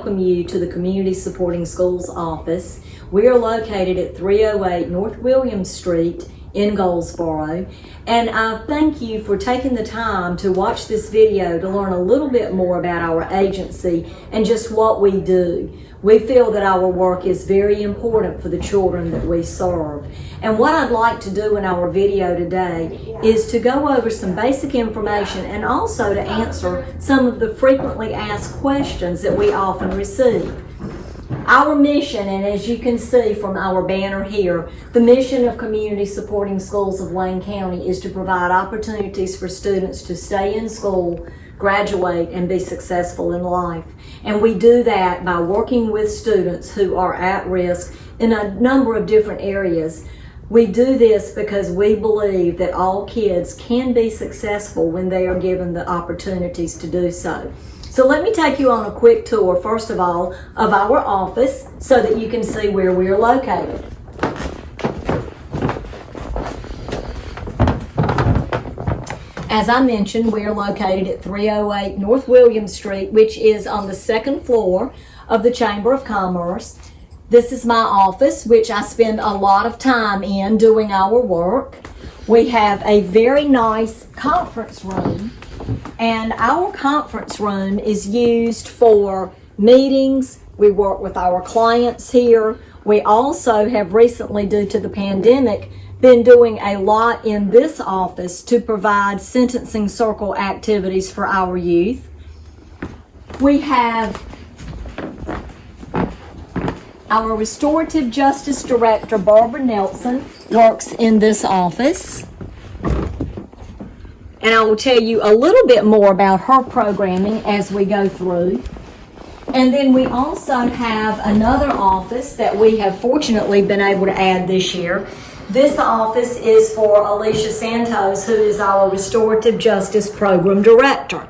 welcome you to the Community Supporting Schools office. We are located at 308 North William Street in Goldsboro, and I thank you for taking the time to watch this video to learn a little bit more about our agency and just what we do. We feel that our work is very important for the children that we serve. And what I'd like to do in our video today is to go over some basic information and also to answer some of the frequently asked questions that we often receive. Our mission, and as you can see from our banner here, the mission of Community Supporting Schools of Wayne County is to provide opportunities for students to stay in school, graduate, and be successful in life. And we do that by working with students who are at risk in a number of different areas. We do this because we believe that all kids can be successful when they are given the opportunities to do so. So let me take you on a quick tour, first of all, of our office so that you can see where we are located. As I mentioned, we are located at 308 North William Street, which is on the second floor of the Chamber of Commerce. This is my office, which I spend a lot of time in doing our work. We have a very nice conference room, and our conference room is used for meetings. We work with our clients here. We also have recently, due to the pandemic, been doing a lot in this office to provide sentencing circle activities for our youth. We have our Restorative Justice Director, Barbara Nelson, works in this office. And I will tell you a little bit more about her programming as we go through. And then we also have another office that we have fortunately been able to add this year. This office is for Alicia Santos, who is our Restorative Justice Program Director.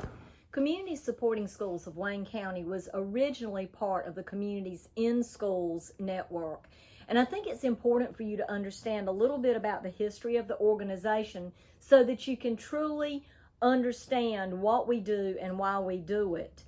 Community Supporting Schools of Wayne County was originally part of the Communities in Schools network. And I think it's important for you to understand a little bit about the history of the organization so that you can truly understand what we do and why we do it.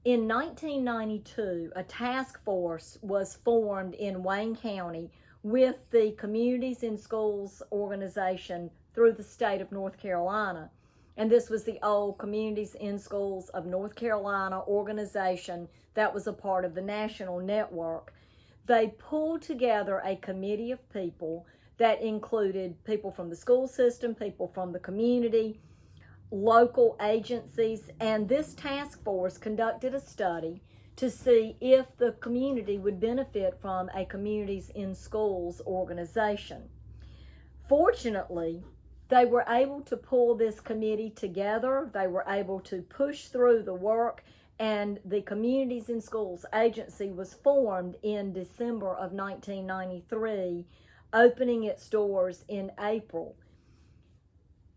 In 1992, a task force was formed in Wayne County with the Communities in Schools organization through the state of North Carolina. And this was the old Communities in Schools of North Carolina organization that was a part of the national network. They pulled together a committee of people that included people from the school system, people from the community, local agencies, and this task force conducted a study to see if the community would benefit from a Communities in Schools organization. Fortunately, they were able to pull this committee together. They were able to push through the work, and the Communities in Schools agency was formed in December of 1993, opening its doors in April.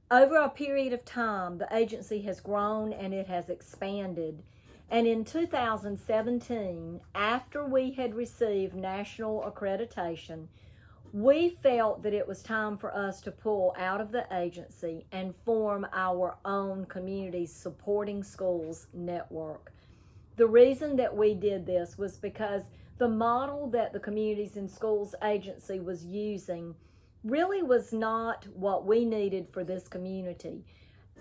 Over a period of time, the agency has grown and it has expanded. And in 2017, after we had received national accreditation, we felt that it was time for us to pull out of the agency and form our own Community Supporting Schools network. The reason that we did this was because the model that the Communities in Schools agency was using really was not what we needed for this community.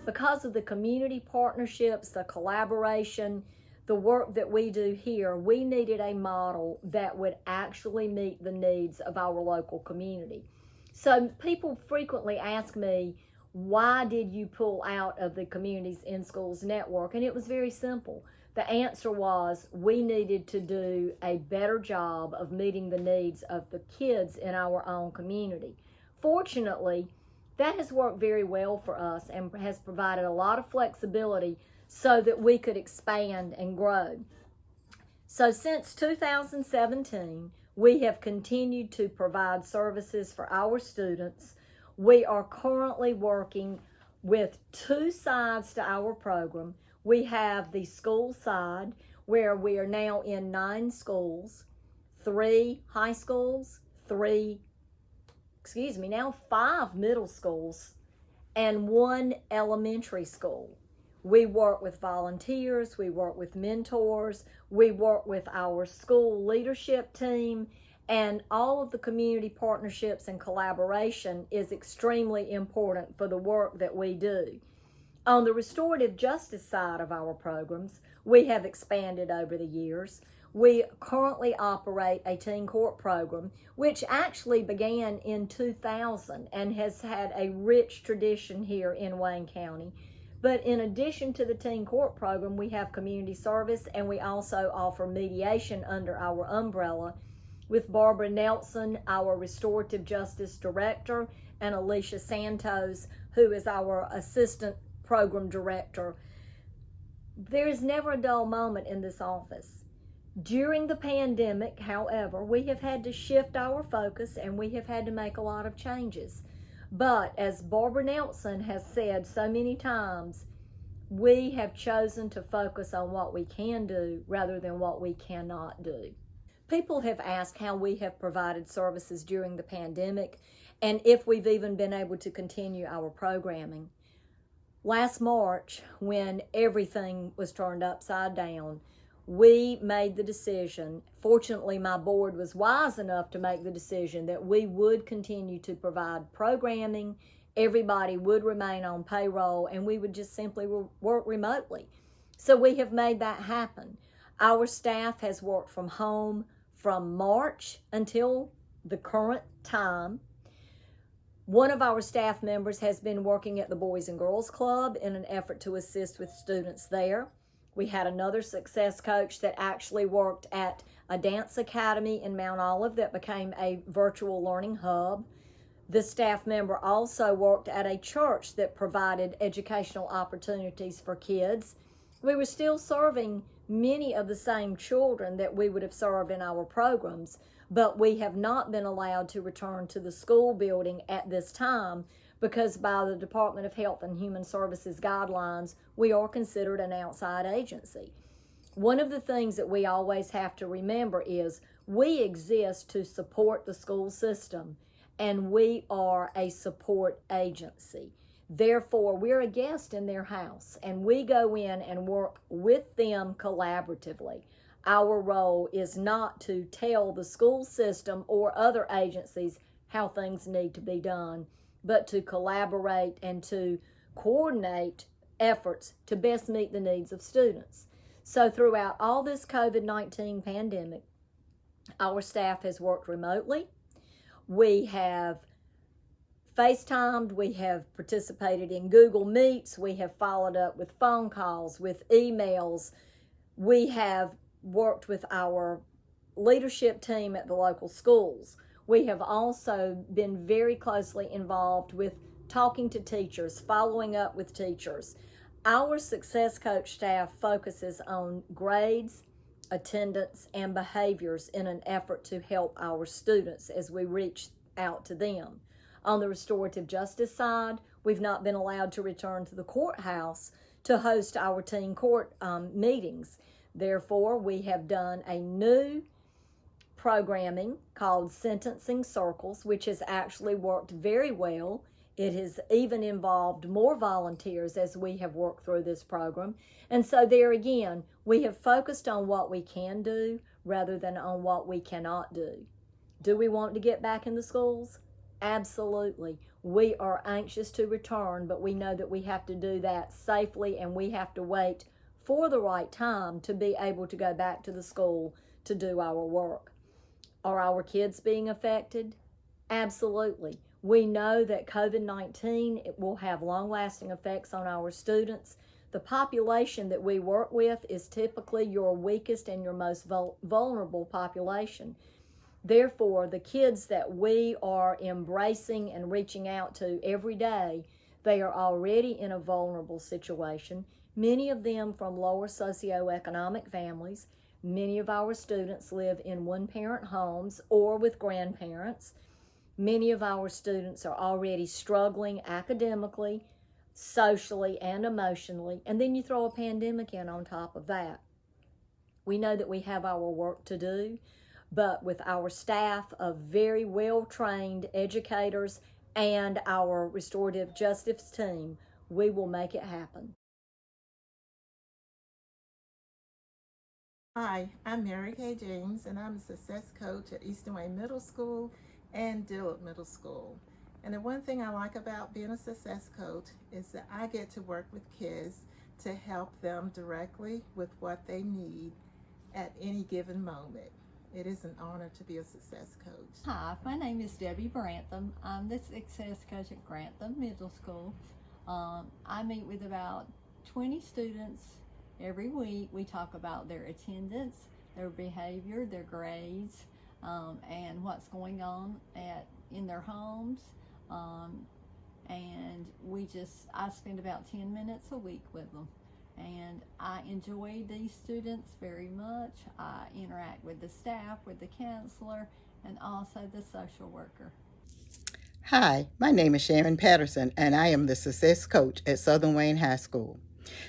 Because of the community partnerships, the collaboration, the work that we do here, we needed a model that would actually meet the needs of our local community. So people frequently ask me, why did you pull out of the Communities in Schools network? And it was very simple. The answer was we needed to do a better job of meeting the needs of the kids in our own community. Fortunately, that has worked very well for us and has provided a lot of flexibility so that we could expand and grow. So since 2017, we have continued to provide services for our students. We are currently working with two sides to our program. We have the school side, where we are now in 9 schools, 3 high schools, 5 middle schools, and 1 elementary school. We work with volunteers, we work with mentors, we work with our school leadership team, and all of the community partnerships and collaboration is extremely important for the work that we do. On the restorative justice side of our programs, we have expanded over the years. We currently operate a teen court program, which actually began in 2000 and has had a rich tradition here in Wayne County. But in addition to the teen court program, we have community service, and we also offer mediation under our umbrella with Barbara Nelson, our restorative justice director, and Alicia Santos, who is our assistant program director. There is never a dull moment in this office. During the pandemic, however, we have had to shift our focus and we have had to make a lot of changes. But as Barbara Nelson has said so many times, we have chosen to focus on what we can do rather than what we cannot do. People have asked how we have provided services during the pandemic and if we've even been able to continue our programming. Last March, when everything was turned upside down, we made the decision. Fortunately, my board was wise enough to make the decision that we would continue to provide programming, everybody would remain on payroll, and we would just simply work remotely. So we have made that happen. Our staff has worked from home from March until the current time. One of our staff members has been working at the Boys and Girls Club in an effort to assist with students there. We had another success coach that actually worked at a dance academy in Mount Olive that became a virtual learning hub. The staff member also worked at a church that provided educational opportunities for kids. We were still serving many of the same children that we would have served in our programs, but we have not been allowed to return to the school building at this time because by the Department of Health and Human Services guidelines, we are considered an outside agency. One of the things that we always have to remember is we exist to support the school system, and we are a support agency. Therefore, we're a guest in their house, and we go in and work with them collaboratively. Our role is not to tell the school system or other agencies how things need to be done, but to collaborate and to coordinate efforts to best meet the needs of students. So throughout all this COVID-19 pandemic, our staff has worked remotely. We have FaceTimed, we have participated in Google Meets, we have followed up with phone calls, with emails. We have worked with our leadership team at the local schools. We have also been very closely involved with talking to teachers, following up with teachers. Our success coach staff focuses on grades, attendance, and behaviors in an effort to help our students as we reach out to them. On the restorative justice side, we've not been allowed to return to the courthouse to host our teen court meetings. Therefore, we have done a new programming called Sentencing Circles, which has actually worked very well. It has even involved more volunteers as we have worked through this program. And so there again, we have focused on what we can do rather than on what we cannot do. Do we want to get back in the schools? Absolutely. We are anxious to return, but we know that we have to do that safely, and we have to wait for the right time to be able to go back to the school to do our work. Are our kids being affected? Absolutely. We know that COVID-19 will have long-lasting effects on our students. The population that we work with is typically your weakest and your most vulnerable population. Therefore, the kids that we are embracing and reaching out to every day, they are already in a vulnerable situation, many of them from lower socioeconomic families. Many of our students live in one-parent homes or with grandparents. Many of our students are already struggling academically, socially, and emotionally, and then you throw a pandemic in on top of that. We know that we have our work to do, but with our staff of very well-trained educators and our restorative justice team, we will make it happen. Hi, I'm Mary Kay James, and I'm a success coach at Eastern Way Middle School and Dillard Middle School. And the one thing I like about being a success coach is that I get to work with kids to help them directly with what they need at any given moment. It is an honor to be a success coach. Hi, my name is Debbie Brantham. I'm the success coach at Grantham Middle School. I meet with about 20 students every week. We talk about their attendance, their behavior, their grades, and what's going on in their homes. And I spend about 10 minutes a week with them. And I enjoy these students very much. I interact with the staff, with the counselor, and also the social worker. Hi, my name is Sharon Patterson, and I am the success coach at Southern Wayne High School.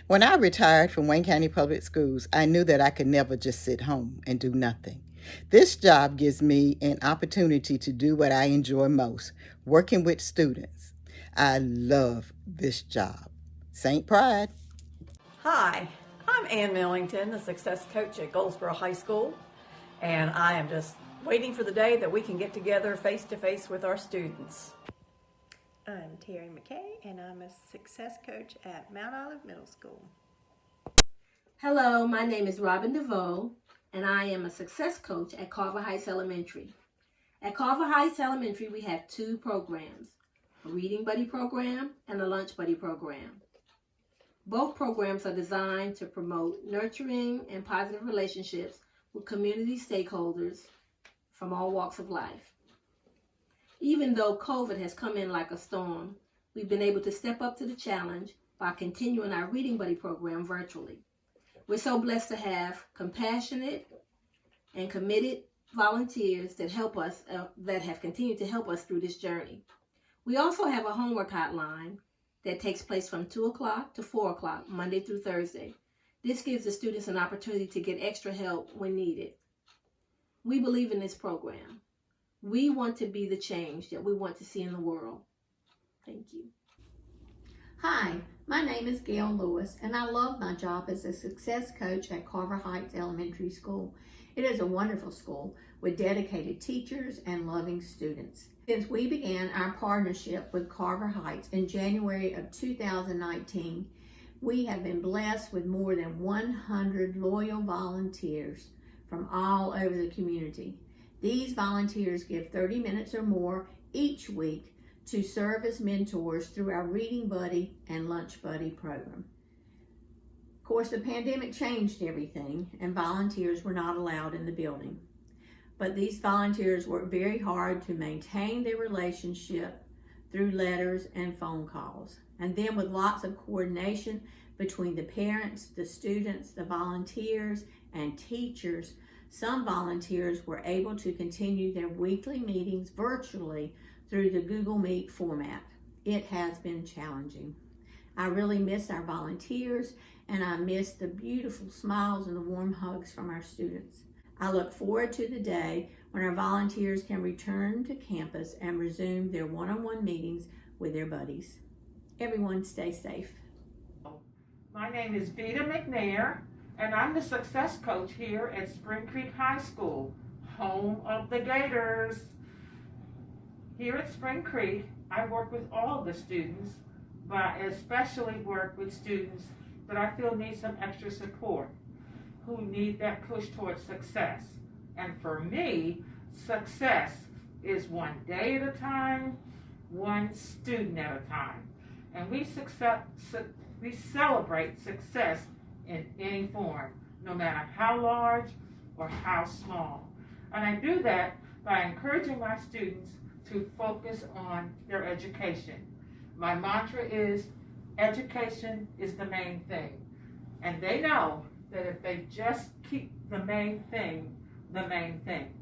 When I retired from Wayne County Public Schools, I knew that I could never just sit home and do nothing. This job gives me an opportunity to do what I enjoy most, working with students. I love this job. St. Pride. Hi, I'm Ann Millington, the success coach at Goldsboro High School, and I am just waiting for the day that we can get together face to face with our students. I'm Terry McKay, and I'm a success coach at Mount Olive Middle School. Hello, my name is Robin DeVoe, and I am a success coach at Carver Heights Elementary. At Carver Heights Elementary, we have two programs, a Reading Buddy program and a Lunch Buddy program. Both programs are designed to promote nurturing and positive relationships with community stakeholders from all walks of life. Even though COVID has come in like a storm, we've been able to step up to the challenge by continuing our Reading Buddy program virtually. We're so blessed to have compassionate and committed volunteers that have continued to help us through this journey. We also have a homework hotline that takes place from 2 o'clock to 4 o'clock, Monday through Thursday. This gives the students an opportunity to get extra help when needed. We believe in this program. We want to be the change that we want to see in the world. Thank you. Hi, my name is Gail Lewis, and I love my job as a success coach at Carver Heights Elementary School. It is a wonderful school with dedicated teachers and loving students. Since we began our partnership with Carver Heights in January of 2019, we have been blessed with more than 100 loyal volunteers from all over the community. These volunteers give 30 minutes or more each week to serve as mentors through our Reading Buddy and Lunch Buddy program. Of course, the pandemic changed everything, and volunteers were not allowed in the building. But these volunteers work very hard to maintain their relationship through letters and phone calls. And then with lots of coordination between the parents, the students, the volunteers, and teachers, some volunteers were able to continue their weekly meetings virtually through the Google Meet format. It has been challenging. I really miss our volunteers, and I miss the beautiful smiles and the warm hugs from our students. I look forward to the day when our volunteers can return to campus and resume their one-on-one meetings with their buddies. Everyone stay safe. My name is Vita McNair, and I'm the success coach here at Spring Creek High School, home of the Gators. Here at Spring Creek, I work with all the students, but I especially work with students that I feel need some extra support, who need that push towards success. And for me, success is one day at a time, one student at a time. And we celebrate success in any form, no matter how large or how small. And I do that by encouraging my students to focus on their education. My mantra is, education is the main thing. And they know that if they just keep the main thing, the main thing.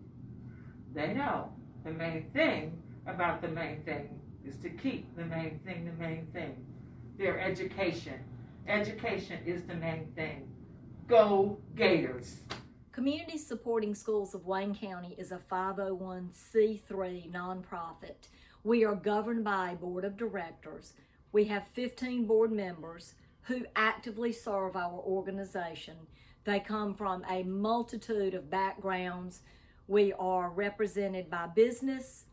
They know the main thing about the main thing is to keep the main thing the main thing. Their education. Education is the main thing. Go Gators. Community Supporting Schools of Wayne County is a 501c3 nonprofit. We are governed by a board of directors. We have 15 board members who actively serve our organization They come from a multitude of backgrounds. We are represented by business,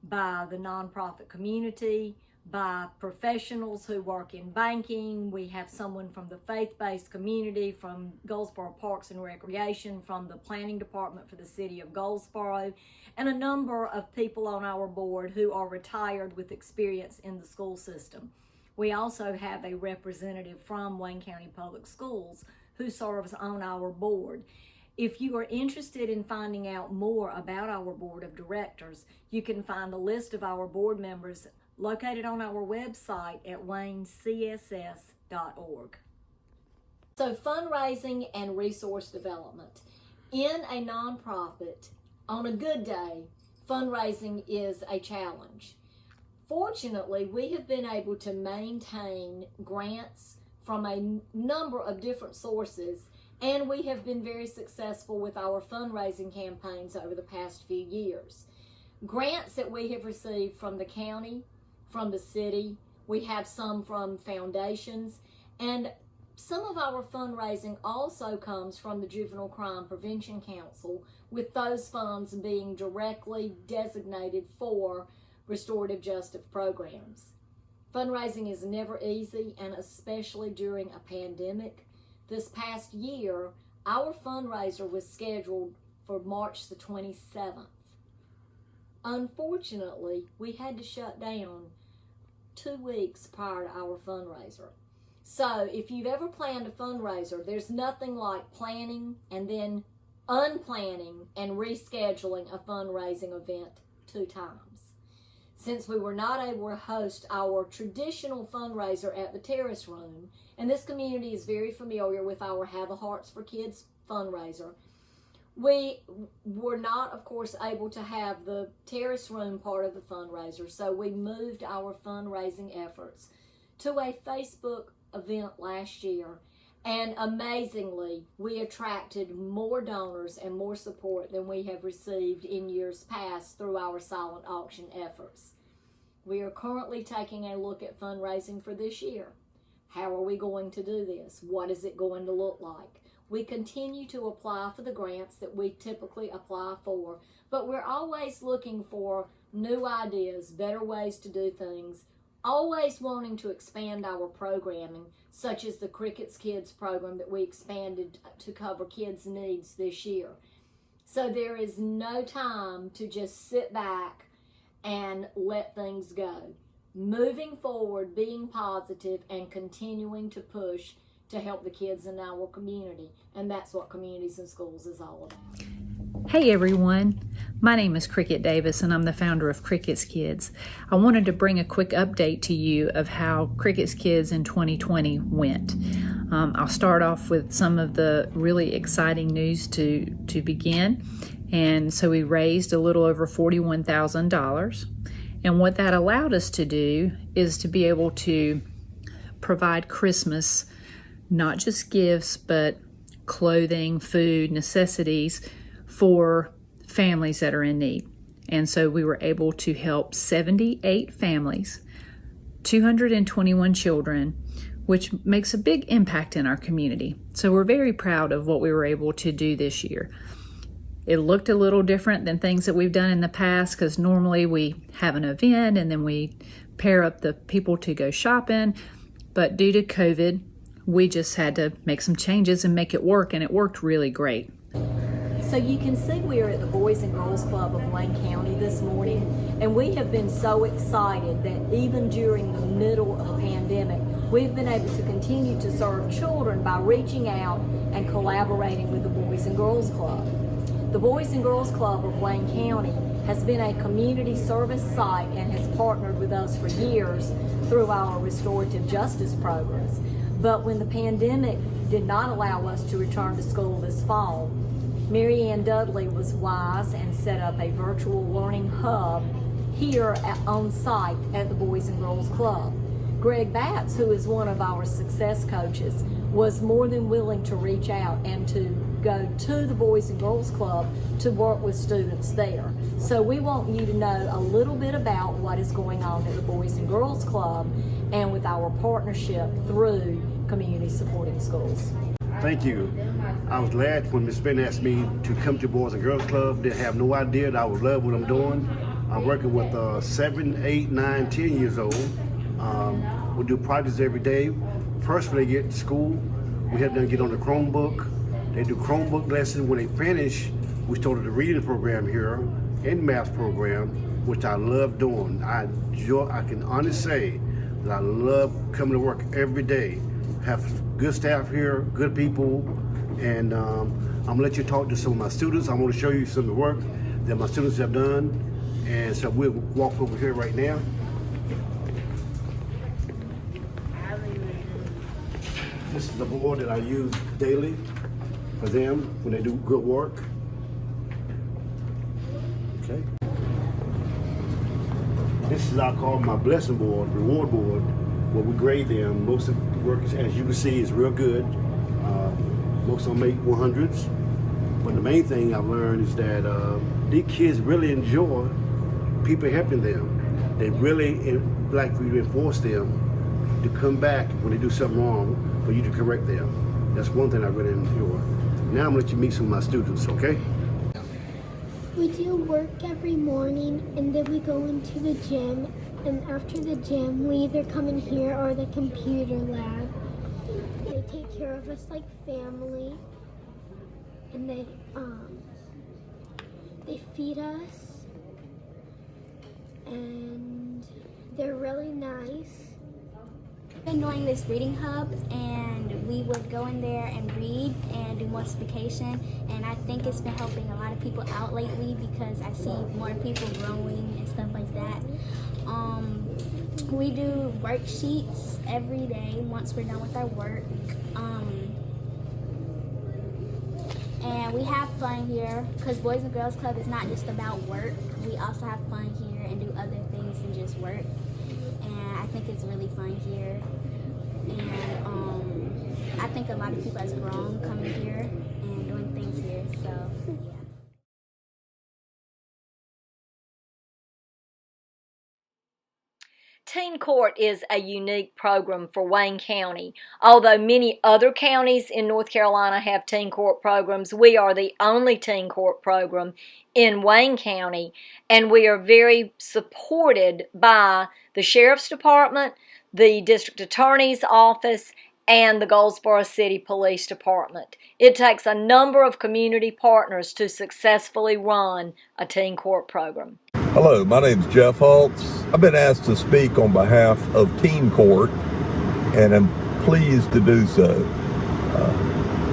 by the nonprofit community, by professionals who work in banking. We have someone from the faith-based community, from Goldsboro Parks and Recreation, from the planning department for the city of Goldsboro, and a number of people on our board who are retired with experience in the school system. We also have a representative from Wayne County Public Schools who serves on our board. If you are interested in finding out more about our board of directors, you can find a list of our board members located on our website at waynecss.org. So fundraising and resource development. In a nonprofit, on a good day, fundraising is a challenge. Fortunately, we have been able to maintain grants from a number of different sources, and we have been very successful with our fundraising campaigns over the past few years. Grants that we have received from the county, from the city, we have some from foundations, and some of our fundraising also comes from the Juvenile Crime Prevention Council, with those funds being directly designated for restorative justice programs. Fundraising is never easy, and especially during a pandemic. This past year, our fundraiser was scheduled for March the 27th. Unfortunately, we had to shut down 2 weeks prior to our fundraiser. So if you've ever planned a fundraiser, there's nothing like planning and then unplanning and rescheduling a fundraising event 2 times. Since we were not able to host our traditional fundraiser at the Terrace Room, and this community is very familiar with our Have a Hearts for Kids fundraiser, we were not, of course, able to have the Terrace Room part of the fundraiser, so we moved our fundraising efforts to a Facebook event last year, and amazingly, we attracted more donors and more support than we have received in years past through our silent auction efforts. We are currently taking a look at fundraising for this year. How are we going to do this? What is it going to look like? We continue to apply for the grants that we typically apply for, but we're always looking for new ideas, better ways to do things, always wanting to expand our programming, such as the Kriquette's Kids program that we expanded to cover kids' needs this year. So there is no time to just sit back and let things go. Moving forward, being positive, and continuing to push to help the kids in our community. And that's what Communities in Schools is all about. Hey everyone, my name is Kriquette Davis and I'm the founder of Kriquette's Kids. I wanted to bring a quick update to you of how Kriquette's Kids in 2020 went. I'll start off with some of the really exciting news to begin. And so we raised a little over $41,000. And what that allowed us to do is to be able to provide Christmas, not just gifts, but clothing, food, necessities for families that are in need. And so we were able to help 78 families, 221 children, which makes a big impact in our community. So we're very proud of what we were able to do this year. It looked a little different than things that we've done in the past, because normally we have an event and then we pair up the people to go shopping. But due to COVID, we just had to make some changes and make it work, and it worked really great. So you can see we are at the Boys and Girls Club of Wayne County this morning, and we have been so excited that even during the middle of a pandemic, we've been able to continue to serve children by reaching out and collaborating with the Boys and Girls Club. The Boys and Girls Club of Wayne County has been a community service site and has partnered with us for years through our restorative justice programs. But when the pandemic did not allow us to return to school this fall, Mary Ann Dudley was wise and set up a virtual learning hub here on site at the Boys and Girls Club. Greg Batts, who is one of our success coaches, was more than willing to reach out and to go to the Boys and Girls Club to work with students there. So we want you to know a little bit about what is going on at the Boys and Girls Club and with our partnership through Community Supporting Schools. Thank you. I was glad when Ms. Ben asked me to come to Boys and Girls Club. They have no idea that I would love what I'm doing. I'm working with 7, 8, 9, 10 years old. We do projects every day. First, when they get to school, we have them get on the Chromebook. They do Chromebook lessons. When they finish, we started a reading program here and math program, which I love doing. I can honestly say that I love coming to work every day. Have good staff here, good people, and I'm gonna let you talk to some of my students. I want to show you some of the work that my students have done, and so we'll walk over here right now. This is the board that I use daily for them when they do good work. Okay. This is I call my blessing board, reward board, where we grade them. Most of the work, as you can see, is real good. Most of them make 100s. But the main thing I've learned is that these kids really enjoy people helping them. They really like for you to enforce them to come back when they do something wrong, for you to correct them. That's one thing I really enjoy. Now I'm gonna let you meet some of my students, okay? We do work every morning and then we go into the gym, and after the gym we either come in here or the computer lab. They take care of us like family, and they feed us, and they're really nice. Been doing this reading hub, and we would go in there and read and do multiplication, and I think it's been helping a lot of people out lately because I see more people growing and stuff like that. We do worksheets every day once we're done with our work, and we have fun here because Boys and Girls Club is not just about work. We also have fun here and do other things than just work. And I think it's really fun here, and I think a lot of people has grown coming here and doing things here, so yeah. Teen Court is a unique program for Wayne County. Although many other counties in North Carolina have Teen Court programs, we are the only Teen Court program in Wayne County, and we are very supported by the Sheriff's Department, the District Attorney's Office, and the Goldsboro City Police Department. It takes a number of community partners to successfully run a Teen Court program. Hello, my name is Jeff Holtz. I've been asked to speak on behalf of Teen Court, and I'm pleased to do so.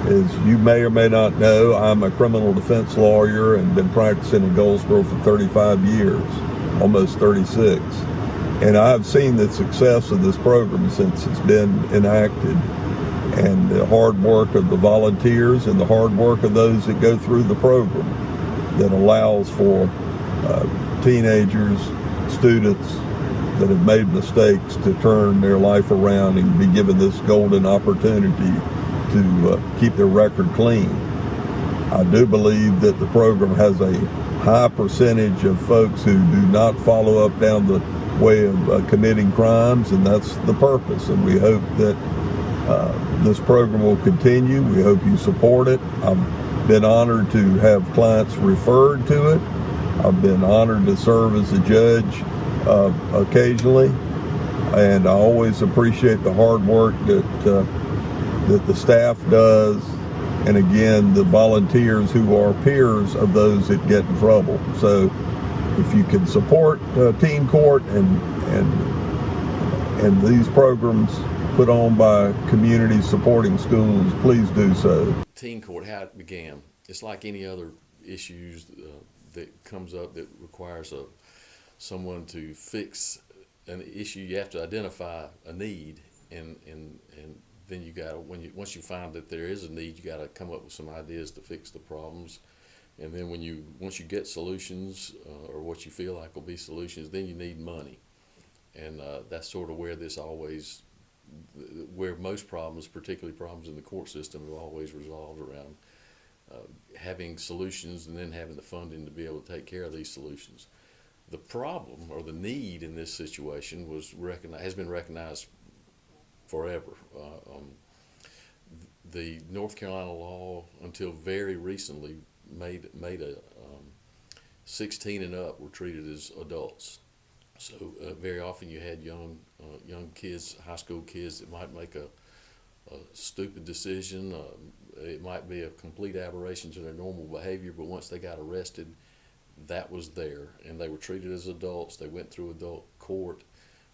As you may or may not know, I'm a criminal defense lawyer and been practicing in Goldsboro for 35 years, almost 36. And I've seen the success of this program since it's been enacted, and the hard work of the volunteers and the hard work of those that go through the program that allows for teenagers, students that have made mistakes to turn their life around and be given this golden opportunity to keep their record clean. I do believe that the program has a high percentage of folks who do not follow up down the way of committing crimes, and that's the purpose. And we hope that this program will continue. We hope you support it. I've been honored to have clients referred to it. I've been honored to serve as a judge occasionally, and I always appreciate the hard work that the staff does, and again, the volunteers who are peers of those that get in trouble. So if you can support Teen Court and these programs put on by communities supporting schools, please do so. Teen Court, how it began, it's like any other issues that comes up that requires someone to fix an issue. You have to identify a need, and then you got to, once you find that there is a need, you got to come up with some ideas to fix the problems. And then once you get solutions, or what you feel like will be solutions, then you need money. And that's sort of where where most problems, particularly problems in the court system, have always resolved around having solutions and then having the funding to be able to take care of these solutions. The problem, or the need in this situation, has been recognized forever. the North Carolina law, until very recently, made a 16 and up were treated as adults. So very often you had young kids, high school kids, that might make a stupid decision. It might be a complete aberration to their normal behavior, but once they got arrested, that was there, and they were treated as adults. They went through adult court.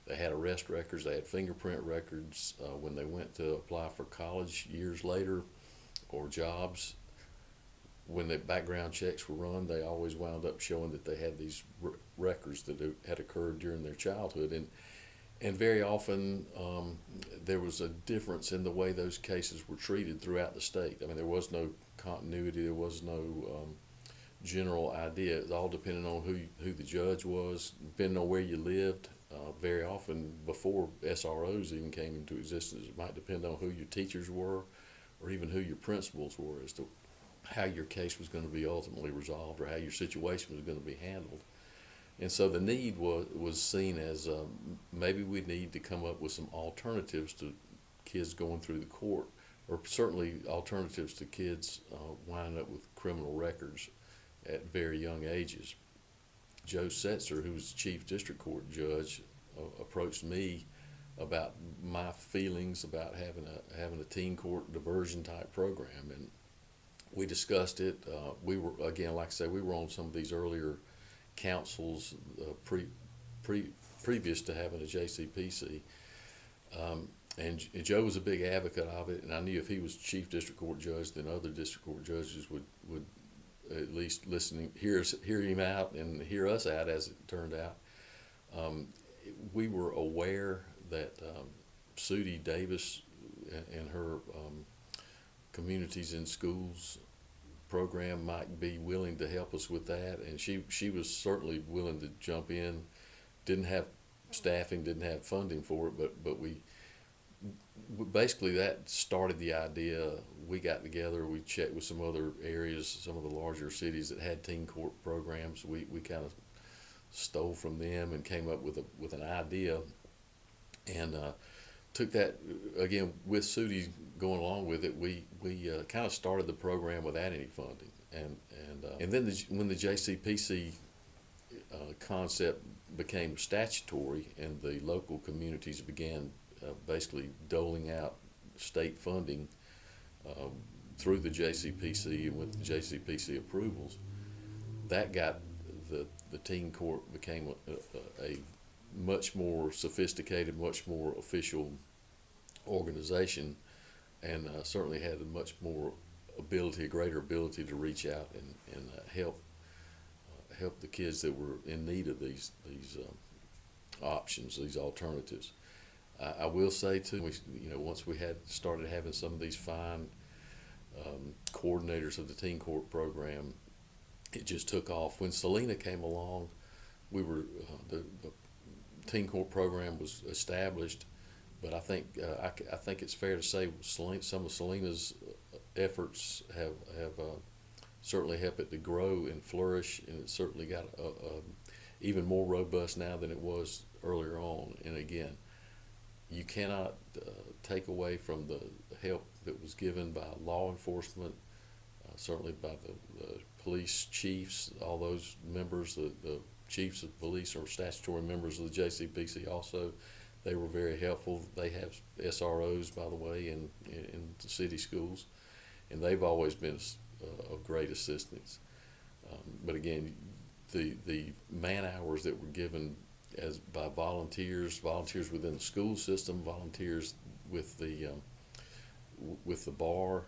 They had arrest records. They had fingerprint records. When they went to apply for college years later or jobs, when the background checks were run, they always wound up showing that they had these records that had occurred during their childhood. And very often there was a difference in the way those cases were treated throughout the state. I mean, there was no continuity. There was no general idea. It all depended on who the judge was, depending on where you lived. Very often, before SROs even came into existence, it might depend on who your teachers were or even who your principals were as to how your case was going to be ultimately resolved or how your situation was going to be handled. And so the need was seen as maybe we need to come up with some alternatives to kids going through the court, or certainly alternatives to kids winding up with criminal records at very young ages. Joe Setzer, who was Chief District Court Judge, approached me about my feelings about having a teen court diversion type program, and we discussed it. We were, again, like I say, we were on some of these earlier councils previous to having a JCPC, and Joe was a big advocate of it, and I knew if he was Chief District Court Judge, then other District Court judges would at least hear him out and hear us out, as it turned out. We were aware that Sudie Davis and her Communities in Schools program might be willing to help us with that, and she was certainly willing to jump in. Didn't have staffing, didn't have funding for it, but we basically, that started the idea. We got together, we checked with some other areas, some of the larger cities that had teen court programs. We kind of stole from them and came up with an idea, and took that, again, with Sudie going along with it. We kind of started the program without any funding, and then when the JCPC concept became statutory and the local communities began basically doling out state funding through the JCPC and with the JCPC approvals, that got the teen court became a much more sophisticated, much more official organization, and certainly had a much more ability, a greater ability to reach out and help the kids that were in need of these options, these alternatives. I will say too, once we had started having some of these fine coordinators of the teen court program, it just took off. When Selena came along, we were the teen court program was established, but I think it's fair to say some of Selena's efforts have certainly helped it to grow and flourish, and it certainly got even more robust now than it was earlier on. And again, you cannot take away from the help that was given by law enforcement, certainly by the police chiefs, all those members, the chiefs of police are statutory members of the JCPC also. They were very helpful. They have SROs, by the way, in the city schools, and they've always been of great assistance. But again, the man hours that were given by volunteers within the school system, volunteers with the bar,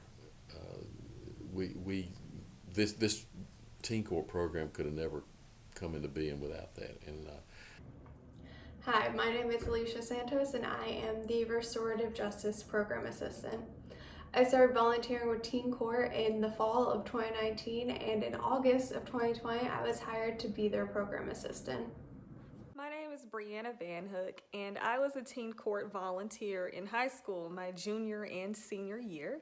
this teen court program could have never come into being without that. And Hi, my name is Alicia Santos, and I am the Restorative Justice Program Assistant. I started volunteering with Teen Court in the fall of 2019, and in August of 2020, I was hired to be their program assistant. My name is Brianna Van Hook, and I was a teen court volunteer in high school my junior and senior year.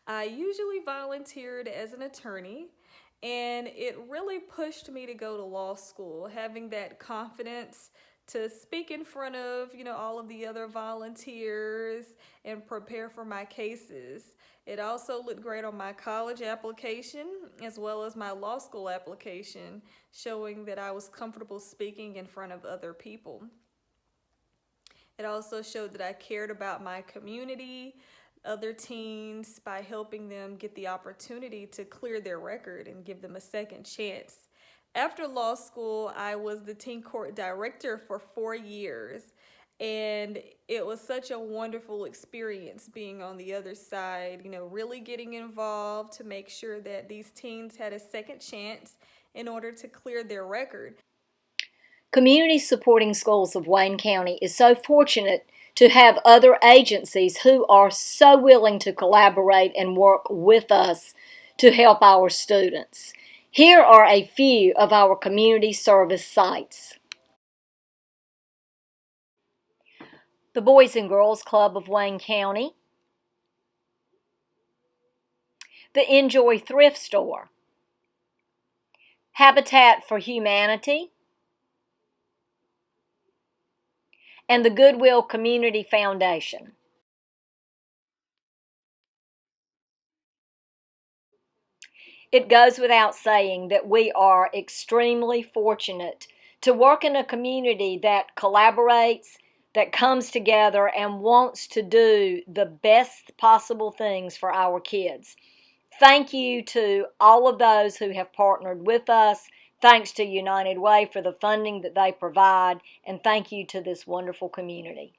I usually volunteered as an attorney, and it really pushed me to go to law school, having that confidence to speak in front of, all of the other volunteers and prepare for my cases. It also looked great on my college application as well as my law school application, showing that I was comfortable speaking in front of other people. It also showed that I cared about my community, other teens, by helping them get the opportunity to clear their record and give them a second chance. After law school, I was the teen court director for 4 years, and it was such a wonderful experience being on the other side, really getting involved to make sure that these teens had a second chance in order to clear their record. Community Supporting Schools of Wayne County is so fortunate to have other agencies who are so willing to collaborate and work with us to help our students. Here are a few of our community service sites. The Boys and Girls Club of Wayne County, the Enjoy Thrift Store, Habitat for Humanity, and the Goodwill Community Foundation. It goes without saying that we are extremely fortunate to work in a community that collaborates, that comes together, and wants to do the best possible things for our kids. Thank you to all of those who have partnered with us. Thanks to United Way for the funding that they provide, and thank you to this wonderful community.